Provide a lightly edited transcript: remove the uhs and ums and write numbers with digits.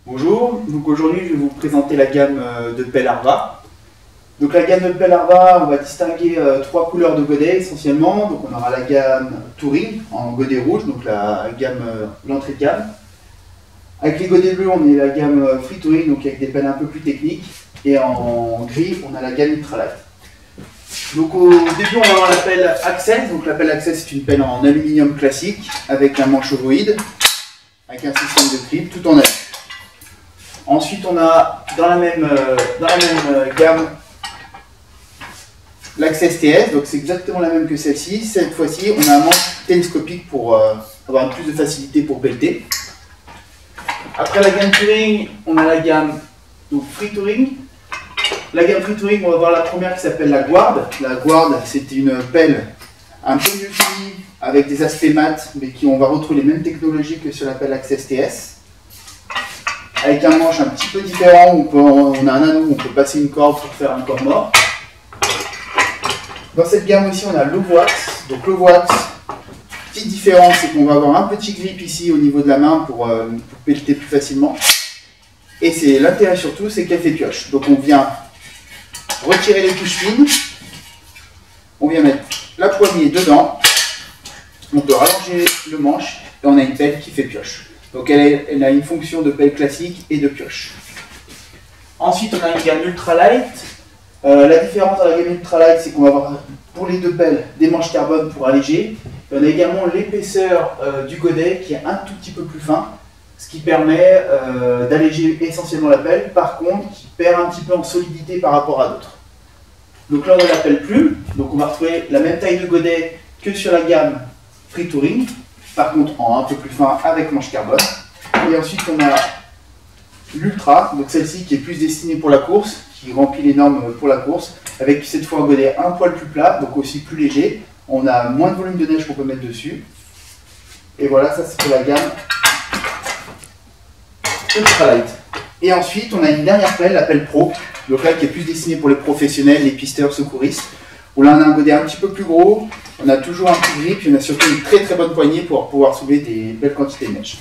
Bonjour, donc aujourd'hui je vais vous présenter la gamme de pelles Arva. Donc la gamme de pelles Arva, on va distinguer trois couleurs de godets essentiellement. Donc on aura la gamme Touring en godet rouge, donc la gamme l'entrée de gamme. Avec les godets bleus, on est la gamme Free Touring, donc avec des pelles un peu plus techniques. Et en gris, on a la gamme Ultralight. Donc au début, on va avoir la pelle Access. Donc la pelle Access, c'est une pelle en aluminium classique avec un manche ovoïde, avec un système de clip tout en aluminium. Ensuite, on a dans la même gamme l'Access TS, donc c'est exactement la même que celle-ci. Cette fois-ci, on a un manche télescopique pour avoir plus de facilité pour pelleter. Après la gamme Touring, on a la gamme donc Free Touring. La gamme Free Touring, on va voir la première qui s'appelle la Guard. La Guard, c'est une pelle un peu mieux finie avec des aspects mat, mais qui on va retrouver les mêmes technologies que sur la pelle Access TS. Avec un manche un petit peu différent, on a un anneau où on peut passer une corde pour faire un corps mort. Dans cette gamme aussi, on a l'Ovoax. Donc l'Ovoax, petite différence, c'est qu'on va avoir un petit grip ici au niveau de la main pour pelleter plus facilement. Et c'est l'intérêt surtout, c'est qu'elle fait pioche. Donc on vient retirer les touches fines, on vient mettre la poignée dedans, on peut rallonger le manche et on a une pelle qui fait pioche. Donc elle a une fonction de pelle classique et de pioche. Ensuite, on a une gamme Ultralight. La différence dans la gamme Ultralight, c'est qu'on va avoir pour les deux pelles des manches carbone pour alléger. Et on a également l'épaisseur du godet qui est un tout petit peu plus fin, ce qui permet d'alléger essentiellement la pelle, par contre qui perd un petit peu en solidité par rapport à d'autres. Donc là on a la pelle plume, donc on va retrouver la même taille de godet que sur la gamme Free Touring, par contre en un peu plus fin avec manche carbone. Et ensuite on a l'Ultra, donc celle-ci qui est plus destinée pour la course, qui remplit les normes pour la course, avec cette fois un godet un poil plus plat, donc aussi plus léger. On a moins de volume de neige qu'on peut mettre dessus. Et voilà, ça c'est pour la gamme Ultralight. Et ensuite on a une dernière pelle, la pelle Pro, donc là qui est plus destinée pour les professionnels, les pisteurs, secouristes. Où là on a un godet un petit peu plus gros, on a toujours un petit grip, et on a surtout une très très bonne poignée pour pouvoir soulever des belles quantités de neige.